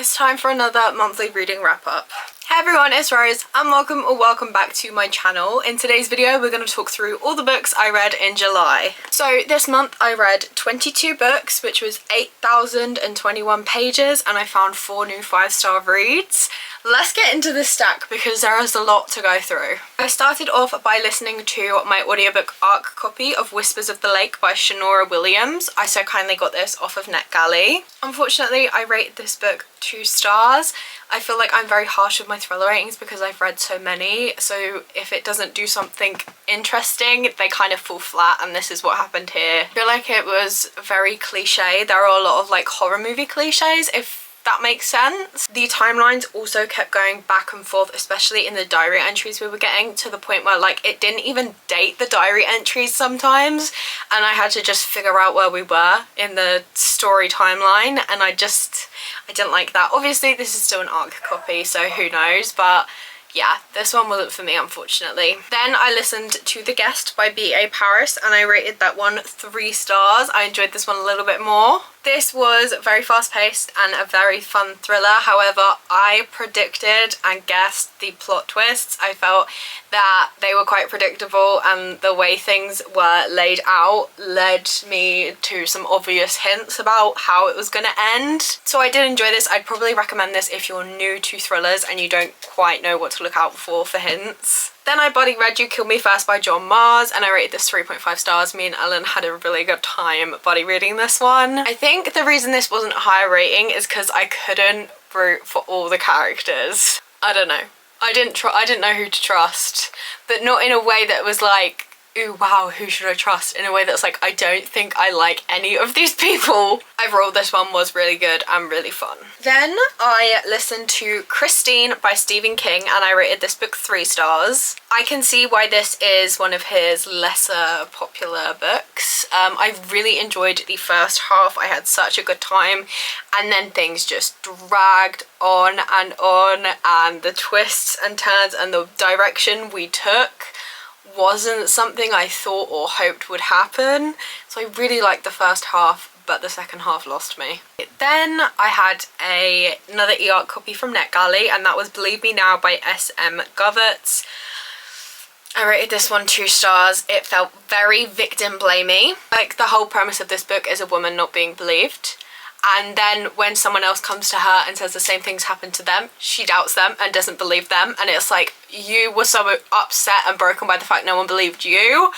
It's time for another monthly reading wrap up. Hey everyone, it's Rose and welcome back to my channel. In today's video we're going to talk through all the books I read in July. So this month I read 22 books, which was 8,021 pages, and I found 4 new 5-star reads. Let's get into this stack because there is a lot to go through. I started off by listening to my audiobook ARC copy of Whispers of the Lake by Shanora Williams. I so kindly got this off of NetGalley. Unfortunately, I rated this book 2 stars. I feel like I'm very harsh with my thriller ratings because I've read so many, so if it doesn't do something interesting, they kind of fall flat, and this is what happened here. I feel like it was very cliche. There are a lot of like horror movie cliches, if that makes sense. The timelines also kept going back and forth, especially in the diary entries we were getting, to the point where like it didn't even date the diary entries sometimes, and I had to just figure out where we were in the story timeline, and I didn't like that. Obviously this is still an ARC copy, so who knows, but yeah, this one wasn't for me, unfortunately. Then I listened to The Guest by B.A. Paris, and I rated that one 3 stars. I enjoyed this one a little bit more. This was very fast-paced and a very fun thriller. However, I predicted and guessed the plot twists. I felt that they were quite predictable, and the way things were laid out led me to some obvious hints about how it was going to end. So I did enjoy this. I'd probably recommend this if you're new to thrillers and you don't quite know what to look out for hints. Then I buddy read You Killed Me First by John Mars, and I rated this 3.5 stars. Me and Ellen had a really good time buddy reading this one. I think the reason this wasn't a higher rating is because I couldn't root for all the characters. I don't know. I didn't know who to trust, but not in a way that was like, ooh wow, who should I trust? In a way that's like, I don't think I like any of these people. Overall, this one was really good and really fun. Then I listened to Christine by Stephen King, and I rated this book 3 stars. I can see why this is one of his lesser popular books. I really enjoyed the first half. I had such a good time, and then things just dragged on, and the twists and turns and the direction we took wasn't something I thought or hoped would happen. So I really liked the first half, but the second half lost me. Then I had another e-art copy from NetGalley, and that was Believe Me Now by S.M. Govertz. I rated this one 2 stars. It felt very victim blamey. Like, the whole premise of this book is a woman not being believed, and then when someone else comes to her and says the same things happened to them, she doubts them and doesn't believe them, and it's like, you were so upset and broken by the fact no one believed you.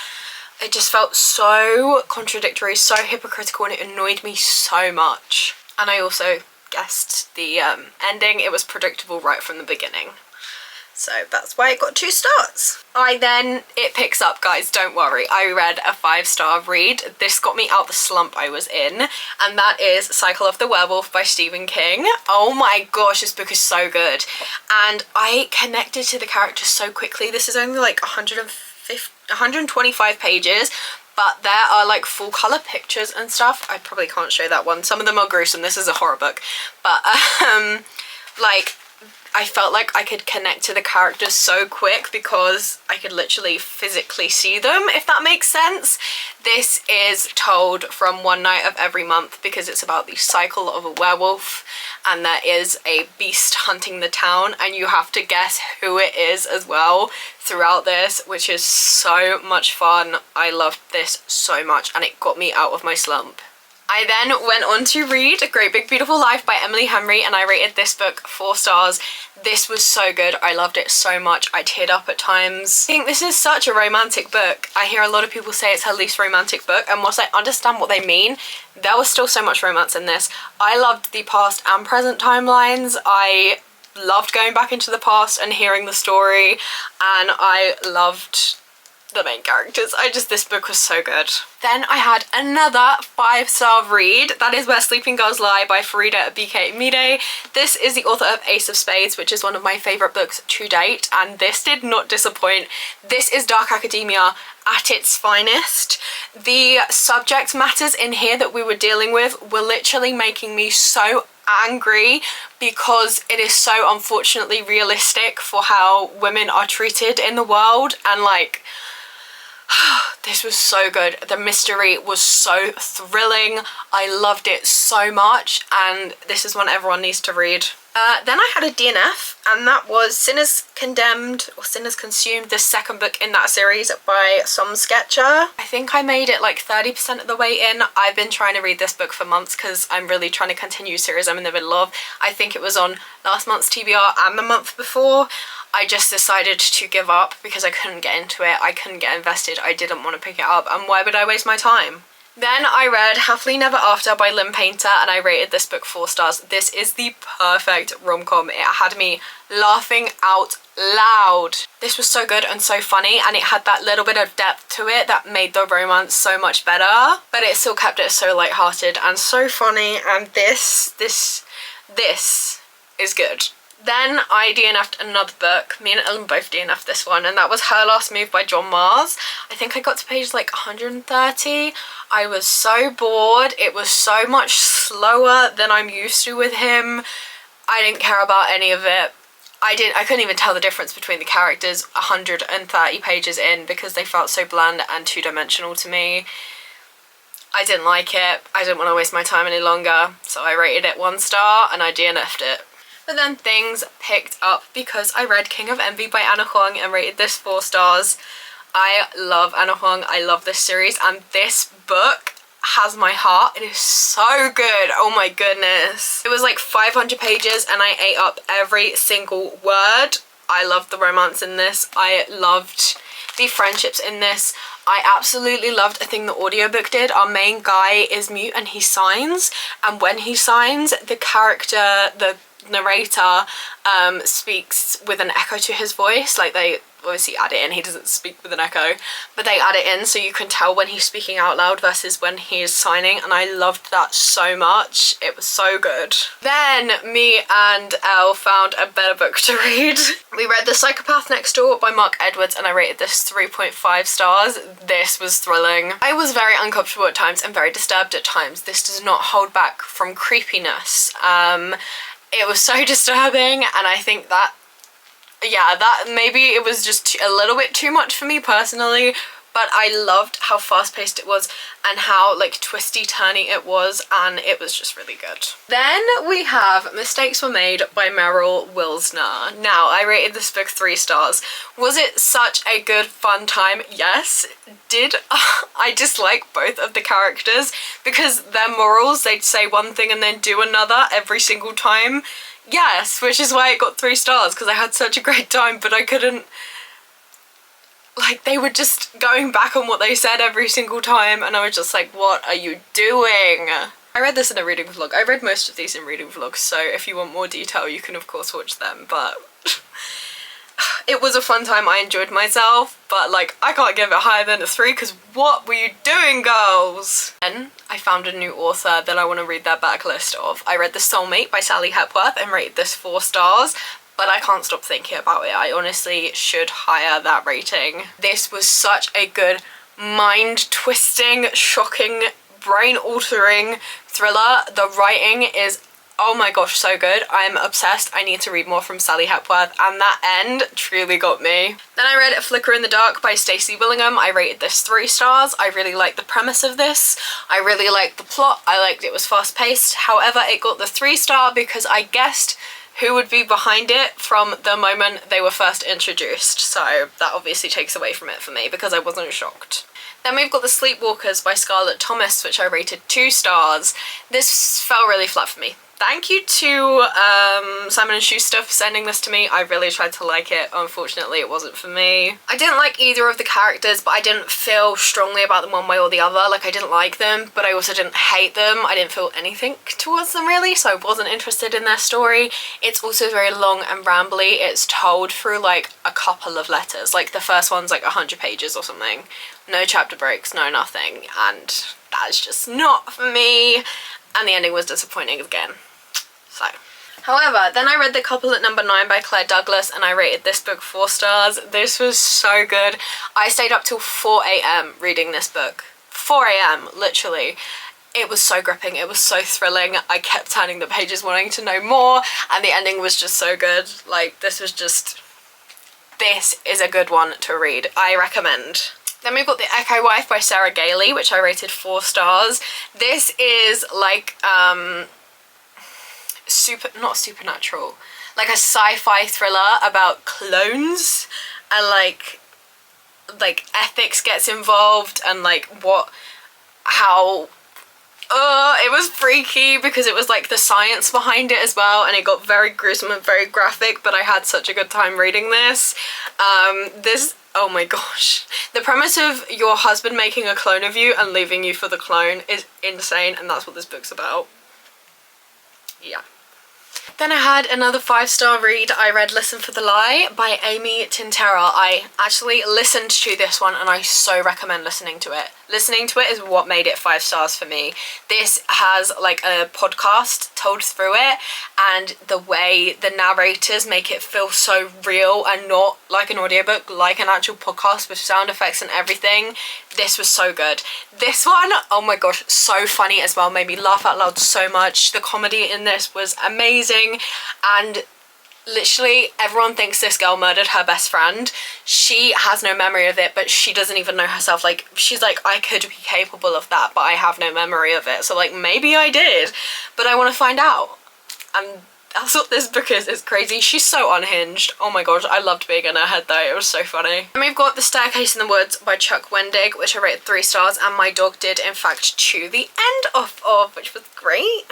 It just felt so contradictory, so hypocritical, and it annoyed me so much. And I also guessed the ending. It was predictable right from the beginning. So that's why it got 2 stars. It picks up, guys, don't worry. I read a 5-star read. This got me out the slump I was in, and that is Cycle of the Werewolf by Stephen King. Oh my gosh, this book is so good. And I connected to the characters so quickly. This is only like 125 pages, but there are like full color pictures and stuff. I probably can't show that one. Some of them are gruesome. This is a horror book. But like, I felt like I could connect to the characters so quick because I could literally physically see them, if that makes sense. This is told from one night of every month because it's about the cycle of a werewolf, and there is a beast hunting the town, and you have to guess who it is as well throughout this, which is so much fun. I loved this so much, and it got me out of my slump. I then went on to read A Great Big Beautiful Life by Emily Henry, and I rated this book 4 stars. This was so good. I loved it so much. I teared up at times. I think this is such a romantic book. I hear a lot of people say it's her least romantic book, and whilst I understand what they mean, there was still so much romance in this. I loved the past and present timelines. I loved going back into the past and hearing the story, and I loved the main characters. This book was so good. Then I had another 5-star read. That is Where Sleeping Girls Lie by Farida B.K. Mide. This is the author of Ace of Spades, which is one of my favourite books to date, and this did not disappoint. This is dark academia at its finest. The subject matters in here that we were dealing with were literally making me so angry because it is so unfortunately realistic for how women are treated in the world, and like, This was so good. The mystery was so thrilling. I loved it so much, and this is one everyone needs to read. Then I had a DNF, and that was Sinners Condemned, or Sinners Consumed, the second book in that series by Som Sketcher. I think I made it like 30% of the way in. I've been trying to read this book for months because I'm really trying to continue a series I'm in the middle of. I think it was on last month's TBR and the month before. I just decided to give up because I couldn't get into it. I couldn't get invested. I didn't want to pick it up, and why would I waste my time? Then I read Happily Never After by Lynn Painter, and I rated this book 4 stars. This is the perfect rom-com. It had me laughing out loud. This was so good and so funny, and it had that little bit of depth to it that made the romance so much better, but it still kept it so light-hearted and so funny, and this is good. Then I DNF'd another book. Me and Ellen both DNF'd this one, and that was Her Last Move by John Mars. I think I got to page like 130. I was so bored. It was so much slower than I'm used to with him. I didn't care about any of it. I couldn't even tell the difference between the characters 130 pages in because they felt so bland and two-dimensional to me. I didn't like it. I didn't want to waste my time any longer, so I rated it 1 star and I DNF'd it. But then things picked up because I read King of Envy by Ana Huang and rated this 4 stars. I love Ana Huang. I love this series, and this book has my heart. It is so good. Oh my goodness. It was like 500 pages and I ate up every single word. I loved the romance in this. I loved the friendships in this. I absolutely loved a thing the audiobook did. Our main guy is mute and he signs, and when he signs, the character, the narrator, speaks with an echo to his voice. Like, they obviously add it in. He doesn't speak with an echo, but they add it in so you can tell when he's speaking out loud versus when he is signing, and I loved that so much. It was so good. Then me and Elle found a better book to read. We read The Psychopath Next Door by Mark Edwards, and I rated this 3.5 stars. This was thrilling. I was very uncomfortable at times and very disturbed at times. This does not hold back from creepiness. It was so disturbing, and I think that, yeah, that maybe it was just a little bit too much for me personally, but I loved how fast-paced it was and how like twisty-turny it was, and it was just really good. Then we have Mistakes Were Made by Meryl Wilsner. Now, I rated this book 3 stars. Was it such a good fun time? Yes. Did I dislike both of the characters because their morals, they'd say one thing and then do another every single time? Yes, which is why it got 3 stars, because I had such a great time, but I couldn't, like, they were just going back on what they said every single time, and I was just like, what are you doing? I read this in a reading vlog. I read most of these in reading vlogs, so if you want more detail, you can of course watch them, but it was a fun time. I enjoyed myself, but like, I can't give it higher than a 3 because what were you doing, girls? Then I found a new author that I want to read their backlist of. I read The Soulmate by Sally Hepworth and rated this 4 stars, but I can't stop thinking about it. I honestly should higher that rating. This was such a good, mind-twisting, shocking, brain-altering thriller. The writing is, oh my gosh, so good. I'm obsessed. I need to read more from Sally Hepworth, and that end truly got me. Then I read A Flicker in the Dark by Stacey Willingham. I rated this 3 stars. I really liked the premise of this. I really liked the plot. I liked it was fast-paced. However, it got the 3 star because I guessed who would be behind it from the moment they were first introduced. So that obviously takes away from it for me because I wasn't shocked. Then we've got The Sleepwalkers by Scarlett Thomas, which I rated 2 stars. This fell really flat for me. Thank you to Simon & Schuster for sending this to me. I really tried to like it. Unfortunately, it wasn't for me. I didn't like either of the characters, but I didn't feel strongly about them one way or the other. Like, I didn't like them, but I also didn't hate them. I didn't feel anything towards them, really, so I wasn't interested in their story. It's also very long and rambly. It's told through, like, a couple of letters. Like, the first one's, like, 100 pages or something. No chapter breaks, no nothing, and that's just not for me. And the ending was disappointing again. So, however, then I read The Couple at Number 9 by Claire Douglas, and I rated this book 4 stars. This was so good. I stayed up till 4 AM reading this book. 4 AM, literally. It was so gripping, it was so thrilling. I kept turning the pages wanting to know more, and the ending was just so good. Like, this is a good one to read. I recommend. Then we've got The Echo Wife by Sarah Gailey, which I rated 4 stars. This is like not supernatural, like a sci-fi thriller about clones, and like ethics gets involved, and like how it was freaky because it was like the science behind it as well, and it got very gruesome and very graphic, but I had such a good time reading this. Oh my gosh. The premise of your husband making a clone of you and leaving you for the clone is insane, and that's what this book's about. Yeah. Then I had another 5-star read. I read Listen for the Lie by Amy Tintera. I actually listened to this one and I so recommend listening to it. Listening to it is what made it 5 stars for me. This has like a podcast told through it, and the way the narrators make it feel so real and not like an audiobook, like an actual podcast with sound effects and everything. This was so good. This one, oh my gosh, so funny as well. Made me laugh out loud so much. The comedy in this was amazing, and literally everyone thinks this girl murdered her best friend. She has no memory of it, but she doesn't even know herself. Like, she's like, I could be capable of that, but I have no memory of it. So like, maybe I did, but I want to find out. And that's what this book is. It's crazy. She's so unhinged. Oh my gosh, I loved being in her head though. It was so funny. And we've got The Staircase in the Woods by Chuck Wendig, which I rated 3 stars, and my dog did in fact chew the end off of, which was great.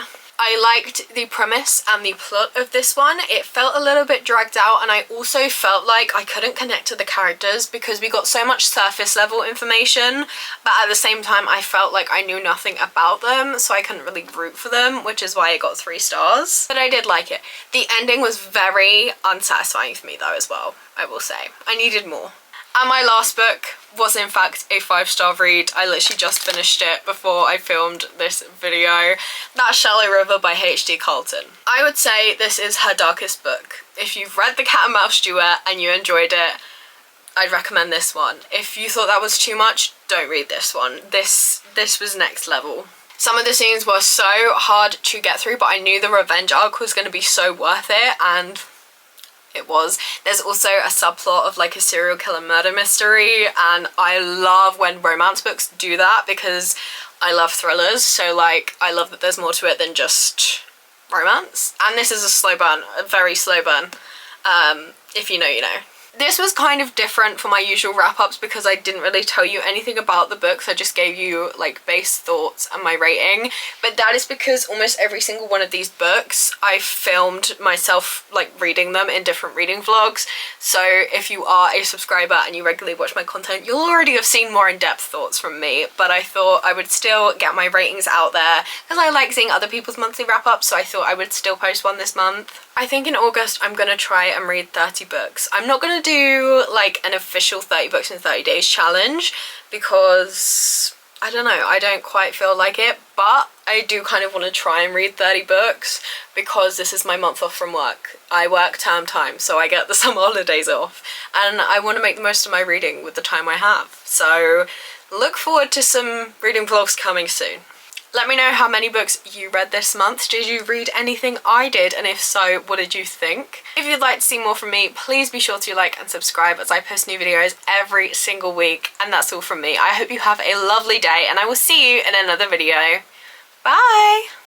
I liked the premise and the plot of this one. It felt a little bit dragged out, and I also felt like I couldn't connect to the characters because we got so much surface level information, but at the same time I felt like I knew nothing about them, so I couldn't really root for them, which is why it got 3 stars. But I did like it. The ending was very unsatisfying for me though as well, I will say. I needed more. And my last book was in fact a 5-star read. I literally just finished it before I filmed this video. That's Shallow River by H.D. Carlton. I would say this is her darkest book. If you've read The Cat and Mouse Duet and you enjoyed it, I'd recommend this one. If you thought that was too much, don't read this one. This was next level. Some of the scenes were so hard to get through, but I knew the revenge arc was going to be so worth it, and it was. There's also a subplot of like a serial killer murder mystery, and I love when romance books do that because I love thrillers, so like I love that there's more to it than just romance. And this is a slow burn, a very slow burn. If you know, you know. This was kind of different from my usual wrap-ups because I didn't really tell you anything about the books. I just gave you like base thoughts and my rating, but that is because almost every single one of these books I filmed myself like reading them in different reading vlogs. So if you are a subscriber and you regularly watch my content, you'll already have seen more in-depth thoughts from me, but I thought I would still get my ratings out there because I like seeing other people's monthly wrap-ups, so I thought I would still post one this month. I think in August I'm gonna try and read 30 books. I'm not gonna do like an official 30 books in 30 days challenge because I don't know, I don't quite feel like it, but I do kind of want to try and read 30 books because this is my month off from work. I work term time, so I get the summer holidays off, and I want to make the most of my reading with the time I have. So look forward to some reading vlogs coming soon. Let me know how many books you read this month. Did you read anything I did? And if so, what did you think? If you'd like to see more from me, please be sure to like and subscribe as I post new videos every single week. And that's all from me. I hope you have a lovely day, and I will see you in another video. Bye!